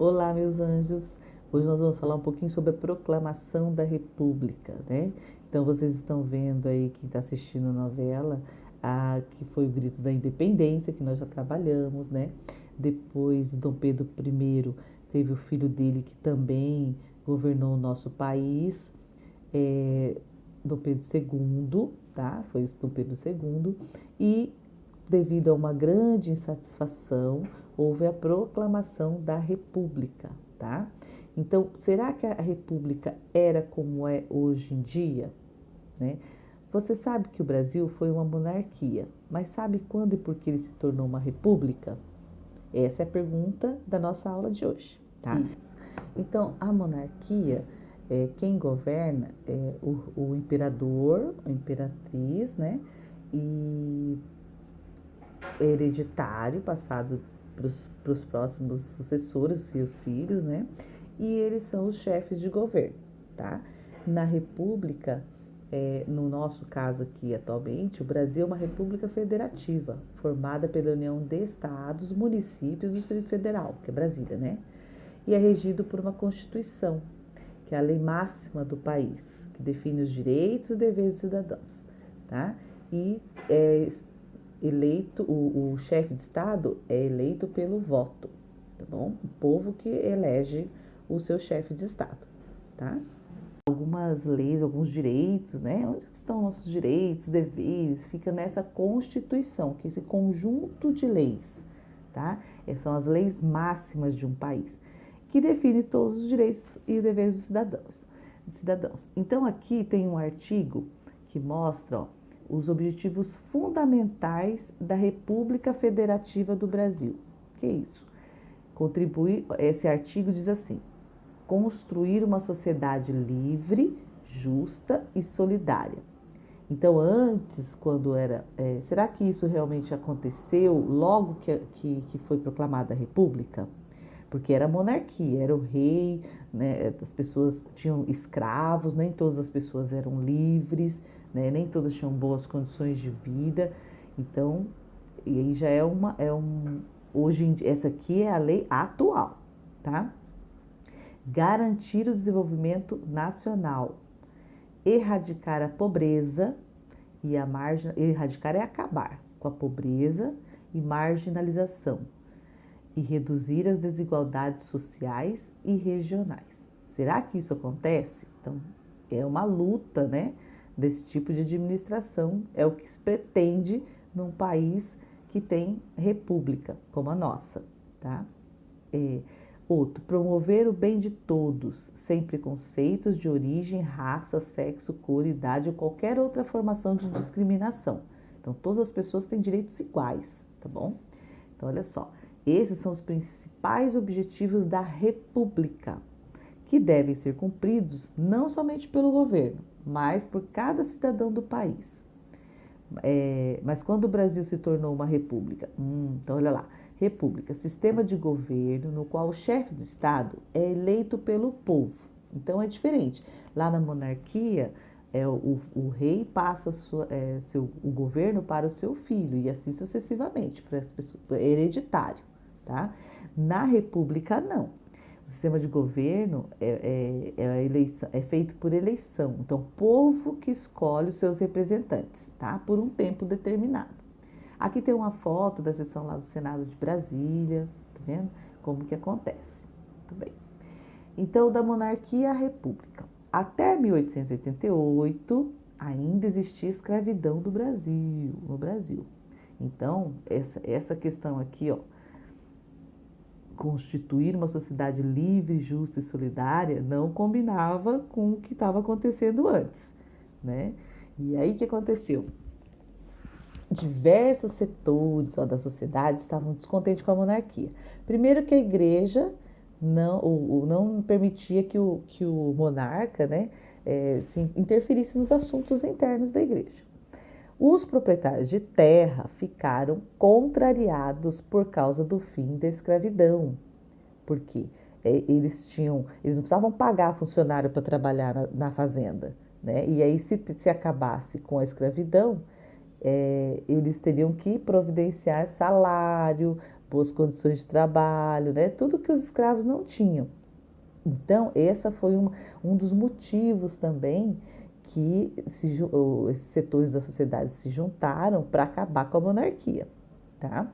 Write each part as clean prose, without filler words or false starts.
Olá, meus anjos! Hoje nós vamos falar um pouquinho sobre a proclamação da República, né? Então, vocês estão vendo aí, quem está assistindo a novela, que foi o Grito da Independência, que nós já trabalhamos, né? Depois, Dom Pedro I teve o filho dele que também governou o nosso país, é, Dom Pedro II, tá? Foi o Dom Pedro II, e devido a uma grande insatisfação, houve a proclamação da República, tá? Então, será que a República era como é hoje em dia, né? Você sabe que o Brasil foi uma monarquia, mas sabe quando e por que ele se tornou uma república? Essa é a pergunta da nossa aula de hoje, tá? Isso. Então, a monarquia, quem governa é o imperador, a imperatriz, né? E hereditário, passado para os próximos sucessores, os seus filhos, né? E eles são os chefes de governo, tá? Na República, no nosso caso aqui atualmente, o Brasil é uma república federativa, formada pela união de estados, municípios do Distrito Federal, que é Brasília, né? E é regido por uma Constituição, que é a lei máxima do país, que define os direitos e deveres dos cidadãos, tá? E eleito, o chefe de Estado é eleito pelo voto, tá bom? O povo que elege o seu chefe de Estado, tá? Algumas leis, alguns direitos, né? Onde estão nossos direitos, deveres? Fica nessa Constituição, que é esse conjunto de leis, tá? Essas são as leis máximas de um país, que define todos os direitos e deveres dos cidadãos. Então, aqui tem um artigo que mostra, ó, os objetivos fundamentais da República Federativa do Brasil. Que é isso? Esse artigo diz assim: construir uma sociedade livre, justa e solidária. Então, antes, quando era... será que isso realmente aconteceu logo que foi proclamada a República? Porque era monarquia, era o rei, né? As pessoas tinham escravos, nem todas as pessoas eram livres, né? Nem todas tinham boas condições de vida. Então, e aí já hoje em dia, essa aqui é a lei atual, tá? Garantir o desenvolvimento nacional, erradicar a pobreza e erradicar é acabar com a pobreza e marginalização e reduzir as desigualdades sociais e regionais. Será que isso acontece? Então, é uma luta, né, desse tipo de administração, é o que se pretende num país que tem república, como a nossa, tá? Outro, promover o bem de todos, sem preconceitos de origem, raça, sexo, cor, idade ou qualquer outra formação de discriminação. Então, todas as pessoas têm direitos iguais, tá bom? Então, olha só, esses são os principais objetivos da República, que devem ser cumpridos não somente pelo governo, mas por cada cidadão do país. Mas quando o Brasil se tornou uma república? Então, olha lá. República, sistema de governo no qual o chefe do Estado é eleito pelo povo. Então, é diferente. Lá na monarquia, o rei passa o governo para o seu filho e assim sucessivamente, para as pessoas, é hereditário, tá? Na República, não. O sistema de governo é feito por eleição. Então, o povo que escolhe os seus representantes, tá? Por um tempo determinado. Aqui tem uma foto da sessão lá do Senado de Brasília, tá vendo? Como que acontece. Muito bem. Então, da monarquia à república. Até 1888, ainda existia escravidão no Brasil. Então, essa questão aqui, ó, constituir uma sociedade livre, justa e solidária, não combinava com o que estava acontecendo antes, né? E aí, o que aconteceu? Diversos setores da sociedade estavam descontentes com a monarquia. Primeiro que a igreja não permitia que o monarca, né, se interferisse nos assuntos internos da igreja. Os proprietários de terra ficaram contrariados por causa do fim da escravidão, porque eles não precisavam pagar funcionário para trabalhar na fazenda, né? E aí se acabasse com a escravidão, eles teriam que providenciar salário, boas condições de trabalho, né? Tudo que os escravos não tinham. Então, essa foi um dos motivos também que esses setores da sociedade se juntaram para acabar com a monarquia, tá?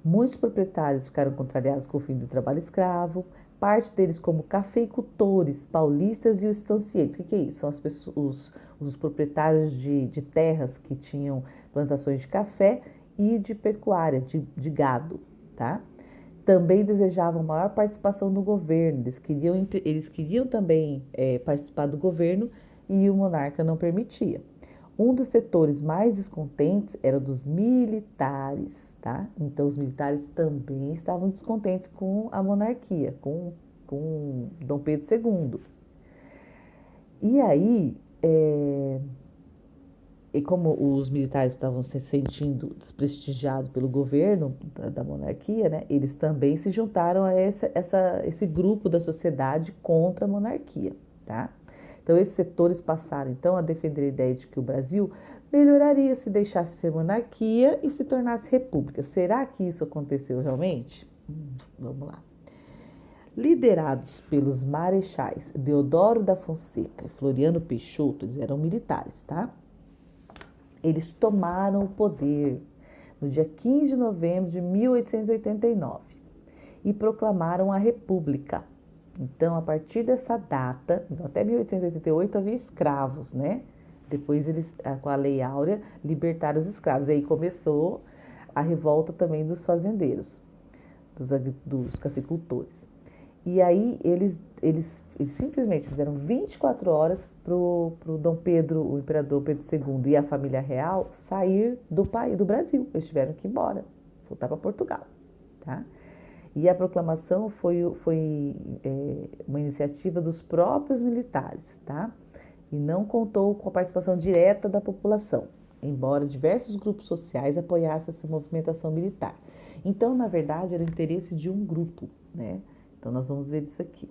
Muitos proprietários ficaram contrariados com o fim do trabalho escravo, parte deles como cafeicultores, paulistas e os estancieiros. O que é isso? São as pessoas, os proprietários de terras que tinham plantações de café e de pecuária, de gado, tá? Também desejavam maior participação no governo, eles queriam também participar do governo e o monarca não permitia. Um dos setores mais descontentes era dos militares, tá? Então, os militares também estavam descontentes com a monarquia, com Dom Pedro II. E aí, e como os militares estavam se sentindo desprestigiados pelo governo da monarquia, né, eles também se juntaram a esse grupo da sociedade contra a monarquia, tá? Então, esses setores passaram, então, a defender a ideia de que o Brasil melhoraria se deixasse ser monarquia e se tornasse república. Será que isso aconteceu realmente? Vamos lá. Liderados pelos marechais Deodoro da Fonseca e Floriano Peixoto, eles eram militares, tá? Eles tomaram o poder no dia 15 de novembro de 1889 e proclamaram a República. Então, a partir dessa data, até 1888 havia escravos, né? Depois eles, com a Lei Áurea, libertaram os escravos. E aí começou a revolta também dos fazendeiros, dos cafeicultores. E aí eles simplesmente deram 24 horas para o Dom Pedro, o imperador Pedro II e a família real sair do Brasil. Eles tiveram que ir embora, voltar para Portugal, tá? E a proclamação foi uma iniciativa dos próprios militares, tá? E não contou com a participação direta da população, embora diversos grupos sociais apoiassem essa movimentação militar. Então, na verdade, era o interesse de um grupo, né? Então, nós vamos ver isso aqui.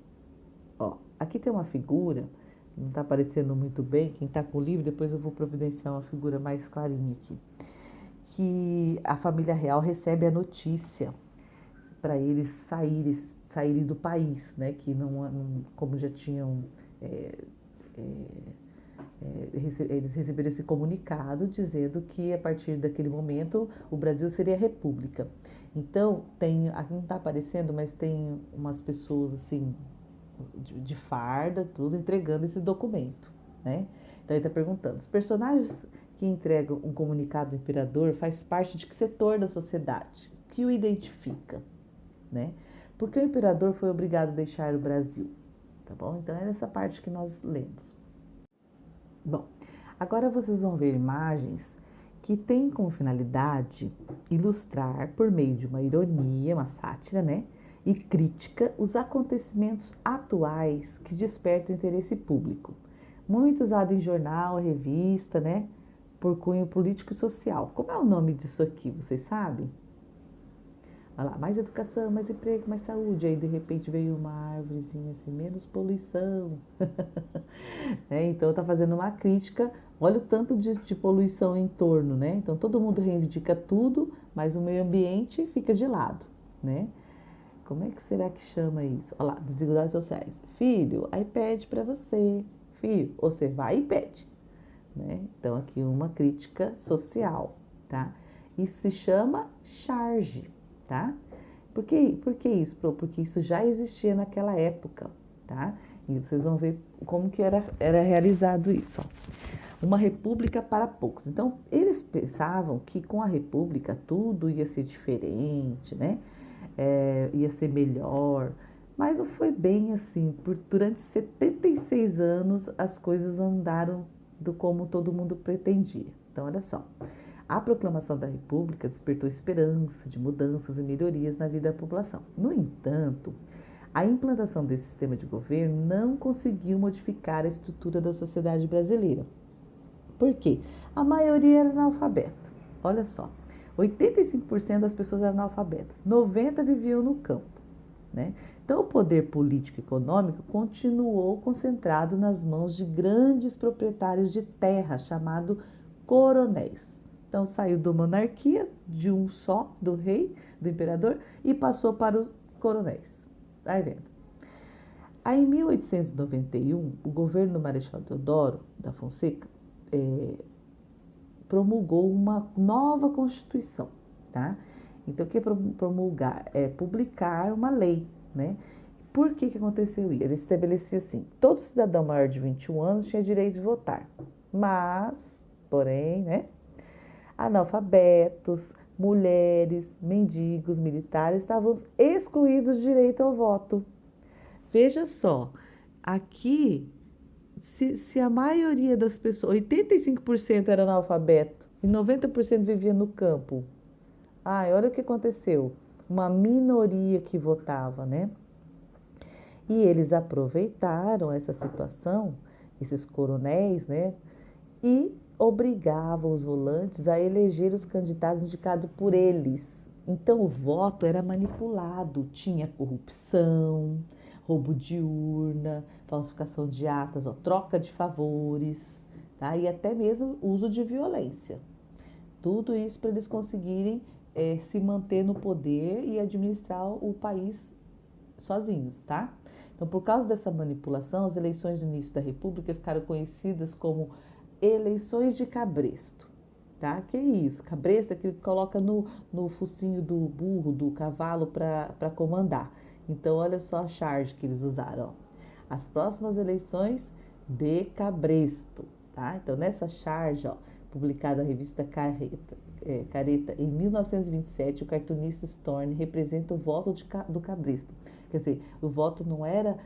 Ó, aqui tem uma figura, não está aparecendo muito bem, quem está com o livro, depois eu vou providenciar uma figura mais clarinha aqui, que a família real recebe a notícia para eles saírem do país, né? Que como já tinham, eles receberam esse comunicado dizendo que a partir daquele momento o Brasil seria república. Então, aqui não está aparecendo, mas tem umas pessoas assim, de farda, tudo, entregando esse documento, né? Então, ele está perguntando, os personagens que entregam um comunicado do imperador faz parte de que setor da sociedade? O que o identifica? Né? Porque o imperador foi obrigado a deixar o Brasil, tá bom? Então, é essa parte que nós lemos. Bom, agora vocês vão ver imagens que têm como finalidade ilustrar, por meio de uma ironia, uma sátira, né? E crítica, os acontecimentos atuais que despertam interesse público. Muito usado em jornal, revista, né? Por cunho político e social. Como é o nome disso aqui, vocês sabem? Olha lá, mais educação, mais emprego, mais saúde. Aí, de repente, veio uma árvorezinha assim, menos poluição. Então, está fazendo uma crítica. Olha o tanto de poluição em torno, né? Então, todo mundo reivindica tudo, mas o meio ambiente fica de lado, né? Como é que será que chama isso? Olha lá, desigualdades sociais. Filho, aí pede para você. Filho, você vai e pede. Né? Então, aqui uma crítica social, tá? Isso se chama charge. Tá? Por que isso, Pro? Porque isso já existia naquela época, tá? E vocês vão ver como que era realizado isso, ó. Uma república para poucos. Então, eles pensavam que com a república tudo ia ser diferente, né? Ia ser melhor, mas não foi bem assim. Durante 76 anos, as coisas andaram como todo mundo pretendia. Então, olha só. A proclamação da República despertou esperança de mudanças e melhorias na vida da população. No entanto, a implantação desse sistema de governo não conseguiu modificar a estrutura da sociedade brasileira. Por quê? A maioria era analfabeta. Olha só, 85% das pessoas eram analfabetas, 90% viviam no campo, né? Então, o poder político e econômico continuou concentrado nas mãos de grandes proprietários de terra, chamados coronéis. Então saiu da monarquia, de um só, do rei, do imperador, e passou para os coronéis. Tá vendo? Aí, em 1891, o governo do Marechal Deodoro da Fonseca promulgou uma nova Constituição, tá? Então, o que é promulgar? É publicar uma lei, né? Por que aconteceu isso? Ele estabelecia assim, todo cidadão maior de 21 anos tinha direito de votar, mas, porém, né? Analfabetos, mulheres, mendigos, militares estavam excluídos do direito ao voto. Veja só, aqui, se a maioria das pessoas, 85% era analfabeto e 90% vivia no campo, ai, olha o que aconteceu. Uma minoria que votava, né? E eles aproveitaram essa situação, esses coronéis, né? E obrigavam os volantes a eleger os candidatos indicados por eles. Então o voto era manipulado, tinha corrupção, roubo de urna, falsificação de atas, ó, troca de favores, tá? E até mesmo uso de violência. Tudo isso para eles conseguirem se manter no poder e administrar o país sozinhos, tá? Então, por causa dessa manipulação, as eleições do início da República ficaram conhecidas como eleições de cabresto, tá? Que é isso? Cabresto é aquele que coloca no focinho do burro, do cavalo para comandar. Então, olha só a charge que eles usaram, ó. As próximas eleições de cabresto, tá? Então, nessa charge, ó, publicada na revista Careta, em 1927, o cartunista Storni representa o voto do cabresto. Quer dizer, o voto não era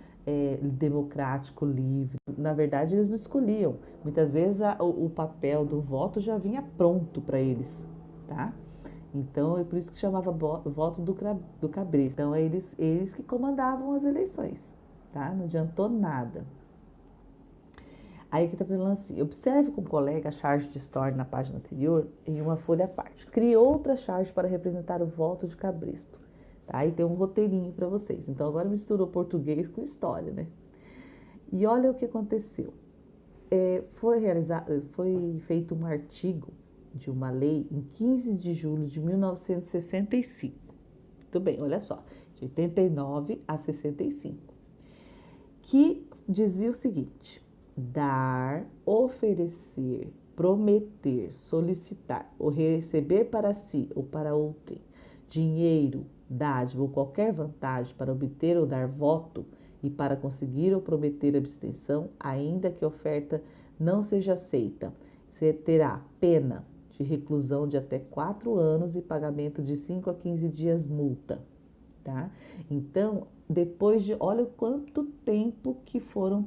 democrático, livre. Na verdade, eles não escolhiam. Muitas vezes o papel do voto já vinha pronto para eles, tá? Então, é por isso que chamava voto do cabresto. Então, é eles que comandavam as eleições, tá? Não adiantou nada. Aí que está falando assim, observe com o colega a charge de Storni na página anterior em uma folha à parte. Crie outra charge para representar o voto de cabresto. Tá? Aí tem um roteirinho para vocês. Então agora misturou português com história, né? E olha o que aconteceu. Foi feito um artigo de uma lei em 15 de julho de 1965. Muito bem, olha só, de 89 a 65, que dizia o seguinte: dar, oferecer, prometer, solicitar ou receber para si ou para outrem dinheiro, dádiva ou qualquer vantagem para obter ou dar voto e para conseguir ou prometer abstenção, ainda que a oferta não seja aceita, você terá pena de reclusão de até 4 anos e pagamento de 5 a 15 dias multa, tá? Então, depois de, olha quanto tempo que foram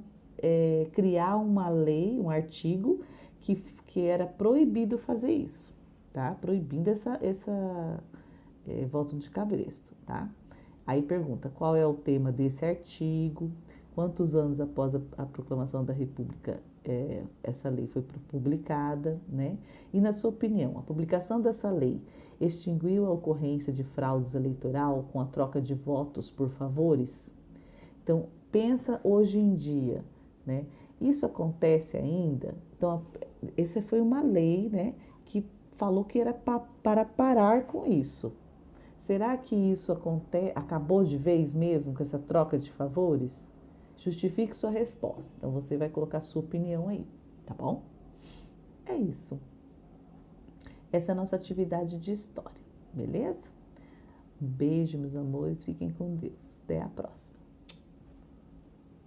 criar uma lei, um artigo que era proibido fazer isso, tá? Proibindo essa voto de cabresto, tá? Aí pergunta, qual é o tema desse artigo? Quantos anos após a proclamação da República essa lei foi publicada, né? E na sua opinião, a publicação dessa lei extinguiu a ocorrência de fraudes eleitoral com a troca de votos por favores? Então, pensa hoje em dia, né? Isso acontece ainda? Então, essa foi uma lei, né, que falou que era para parar com isso. Será que isso acabou de vez mesmo com essa troca de favores? Justifique sua resposta. Então, você vai colocar sua opinião aí, tá bom? É isso. Essa é a nossa atividade de história, beleza? Um beijo, meus amores. Fiquem com Deus. Até a próxima.